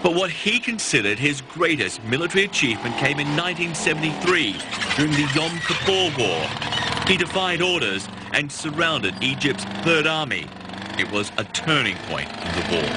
But what he considered his greatest military achievement came in 1973 during the Yom Kippur War. He defied orders and surrounded Egypt's Third Army. It was a turning point in the war.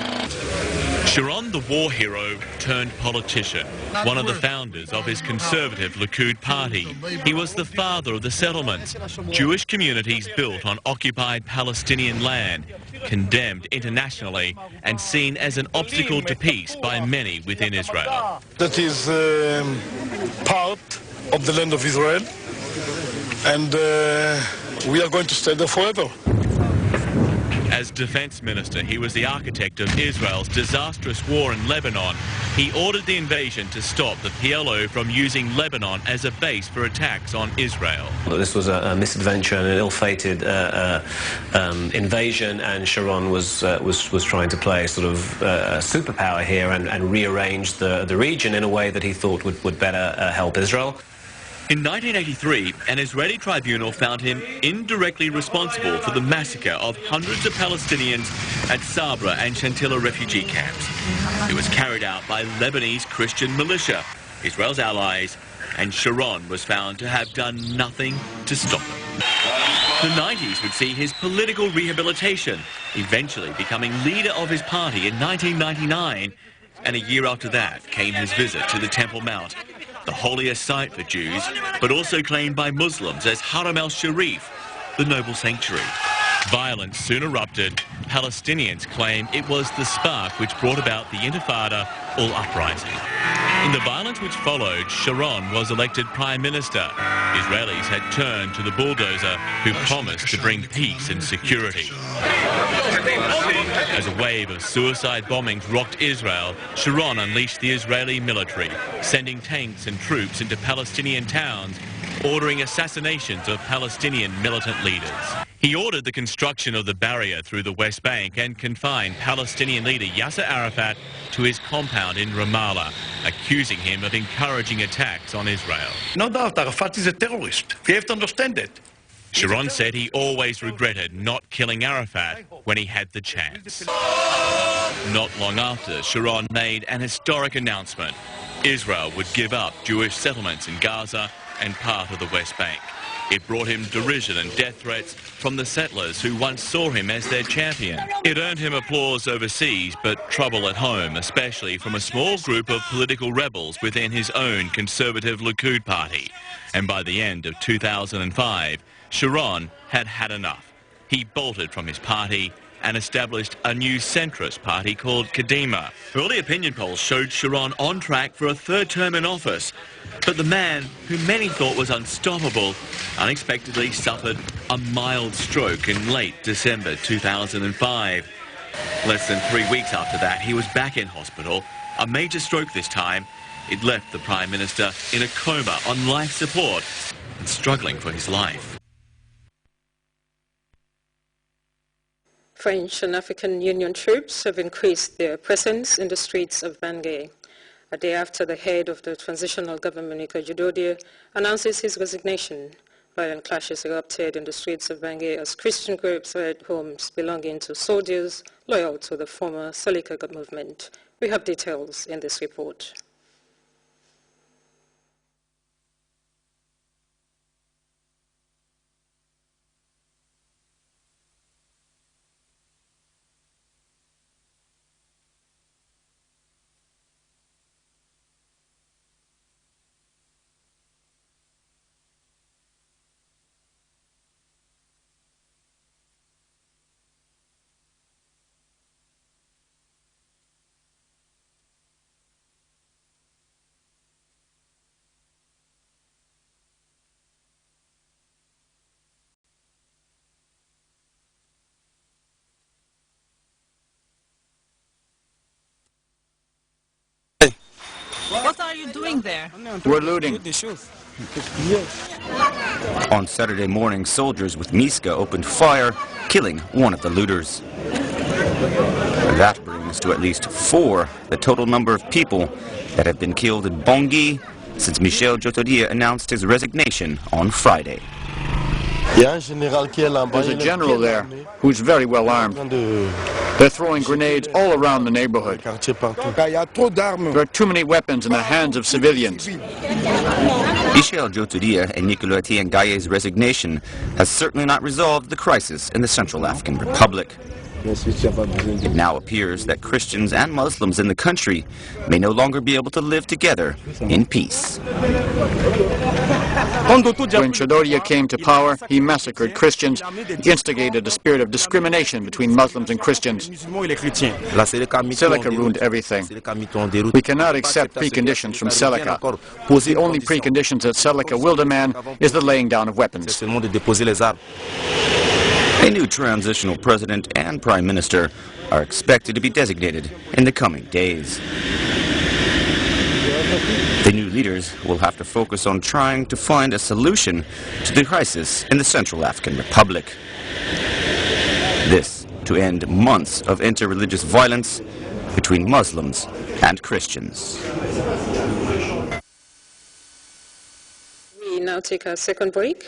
Sharon, the war hero turned politician, one of the founders of his conservative Likud party. He was the father of the settlements, Jewish communities built on occupied Palestinian land, condemned internationally and seen as an obstacle to peace by many within Israel. That is part of the land of Israel, and we are going to stay there forever. As defense minister, he was the architect of Israel's disastrous war in Lebanon. He ordered the invasion to stop the PLO from using Lebanon as a base for attacks on Israel. This was a misadventure and an ill-fated invasion, and Sharon was trying to play sort of superpower here and rearrange the region in a way that he thought would better help Israel. In 1983, an Israeli tribunal found him indirectly responsible for the massacre of hundreds of Palestinians at Sabra and Shatila refugee camps. It was carried out by Lebanese Christian militia, Israel's allies, and Sharon was found to have done nothing to stop it. The 90s would see his political rehabilitation, eventually becoming leader of his party in 1999, and a year after that came his visit to the Temple Mount, the holiest site for Jews, but also claimed by Muslims as Haram al-Sharif, the noble sanctuary. Violence soon erupted. Palestinians claim it was the spark which brought about the Intifada or uprising. In the violence which followed, Sharon was elected prime minister. Israelis had turned to the bulldozer who promised to bring peace and security. As a wave of suicide bombings rocked Israel, Sharon unleashed the Israeli military, sending tanks and troops into Palestinian towns, ordering assassinations of Palestinian militant leaders. He ordered the construction of the barrier through the West Bank and confined Palestinian leader Yasser Arafat to his compound in Ramallah, accusing him of encouraging attacks on Israel. No doubt, Arafat is a terrorist. We have to understand it. Sharon said he always regretted not killing Arafat when he had the chance. Not long after, Sharon made an historic announcement. Israel would give up Jewish settlements in Gaza and part of the West Bank. It brought him derision and death threats from the settlers who once saw him as their champion. It earned him applause overseas, but trouble at home, especially from a small group of political rebels within his own conservative Likud party. And by the end of 2005, Sharon had had enough. He bolted from his party and established a new centrist party called Kadima. Early opinion polls showed Sharon on track for a third term in office. But the man, who many thought was unstoppable, unexpectedly suffered a mild stroke in late December 2005. Less than 3 weeks after that, he was back in hospital. A major stroke this time. It left the Prime Minister in a coma on life support and struggling for his life. French and African Union troops have increased their presence in the streets of Bangui. A day after the head of the transitional government, Nika Judodie, announces his resignation, violent clashes erupted in the streets of Bangui as Christian groups raided homes belonging to soldiers loyal to the former Salika movement. We have details in this report. What are you doing there? We're looting. On Saturday morning, soldiers with Miska opened fire, killing one of the looters. That brings to at least 4 the total number of people that have been killed in Bangui since Michel Djotodia announced his resignation on Friday. There's a general there who's very well armed. They're throwing grenades all around the neighborhood. There are too many weapons in the hands of civilians. Michel Joturia and Nicolas Tiengaye's resignation has certainly not resolved the crisis in the Central African Republic. It now appears that Christians and Muslims in the country may no longer be able to live together in peace. When Joturia came to power, he massacred Christians. He instigated a spirit of discrimination between Muslims and Christians. Seleka ruined everything. We cannot accept preconditions from Seleka. The only preconditions that Seleka will demand is the laying down of weapons. A new transitional president and prime minister are expected to be designated in the coming days. The new leaders will have to focus on trying to find a solution to the crisis in the Central African Republic. This to end months of interreligious violence between Muslims and Christians. We now take our second break.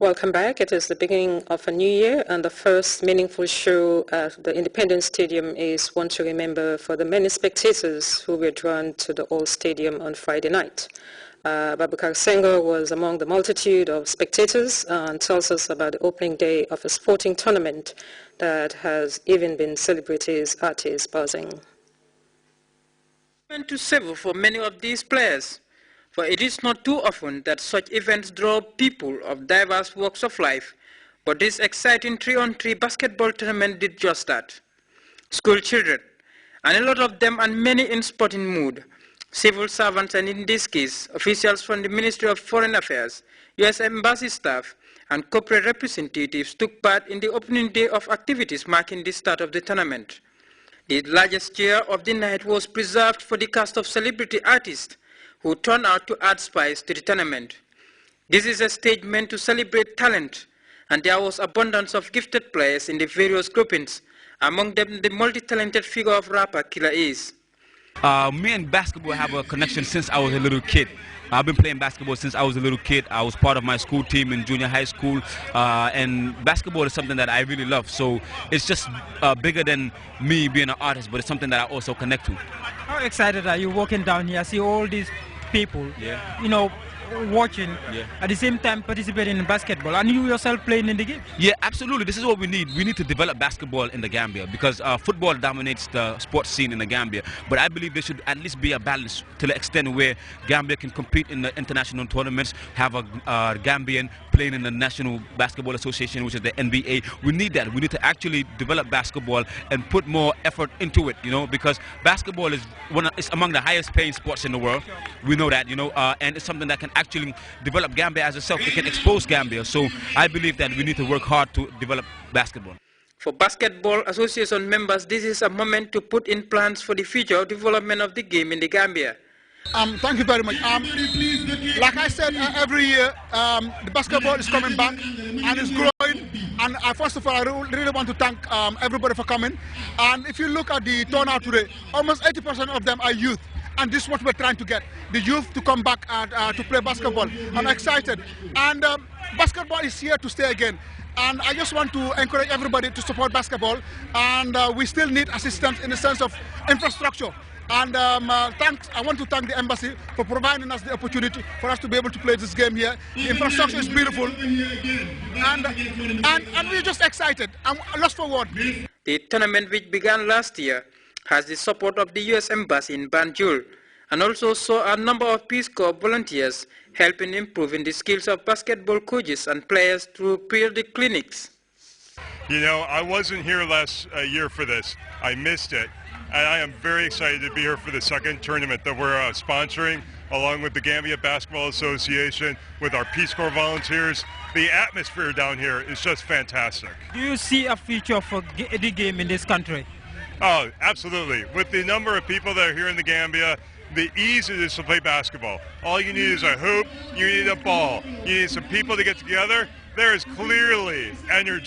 Welcome back. It is the beginning of a new year, and the first meaningful show at the Independence Stadium is one to remember for the many spectators who were drawn to the old stadium on Friday night. Babukar Senghor was among the multitude of spectators and tells us about the opening day of a sporting tournament that has even been celebrities at his buzzing. To savour for many of these players. For it is not too often that such events draw people of diverse walks of life, but this exciting 3-on-3 basketball tournament did just that. School children, and a lot of them and many in sporting mood, civil servants and in this case, officials from the Ministry of Foreign Affairs, U.S. Embassy staff, and corporate representatives took part in the opening day of activities marking the start of the tournament. The largest share of the night was preserved for the cast of celebrity artists who turned out to add spice to the tournament. This is a stage meant to celebrate talent, and there was abundance of gifted players in the various groupings, among them the multi-talented figure of rapper Killer Ace. Me and basketball have a connection since I was a little kid. I've been playing basketball since I was a little kid. I was part of my school team in junior high school, and basketball is something that I really love. So it's just bigger than me being an artist, but it's something that I also connect to. How excited are you walking down here, see all these people, you know, watching, at the same time participating in basketball, and you yourself playing in the game? Yeah, absolutely. This is what we need. We need to develop basketball in the Gambia because football dominates the sports scene in the Gambia. But I believe there should at least be a balance to the extent where Gambia can compete in the international tournaments, have a Gambian playing in the National Basketball Association, which is the NBA. We need that. We need to actually develop basketball and put more effort into it, you know, because basketball is it's among the highest paying sports in the world. We know that, you know, and it's something that can actually develop Gambia as itself. It can expose Gambia. So I believe that we need to work hard to develop basketball. For Basketball Association members, this is a moment to put in plans for the future development of the game in the Gambia. Thank you very much. Like I said, every year the basketball is coming back and it's growing. And first of all, I really want to thank everybody for coming. And if you look at the turnout today, almost 80% of them are youth. And this is what we're trying to get, the youth to come back and to play basketball. I'm excited. And basketball is here to stay again. And I just want to encourage everybody to support basketball. And we still need assistance in the sense of infrastructure. And I want to thank the embassy for providing us the opportunity for us to be able to play this game here. The infrastructure is beautiful. And we're just excited. I'm lost for words. The tournament, which began last year, has the support of the U.S. Embassy in Banjul, and also saw a number of Peace Corps volunteers helping improving the skills of basketball coaches and players through periodic clinics. You know, I wasn't here last year for this. I missed it. And I am very excited to be here for the second tournament that we're sponsoring, along with the Gambia Basketball Association, with our Peace Corps volunteers. The atmosphere down here is just fantastic. Do you see a future for the game in this country? Oh, absolutely. With the number of people that are here in the Gambia, the ease it is to play basketball. All you need is a hoop, you need a ball, you need some people to get together. There is clearly energy.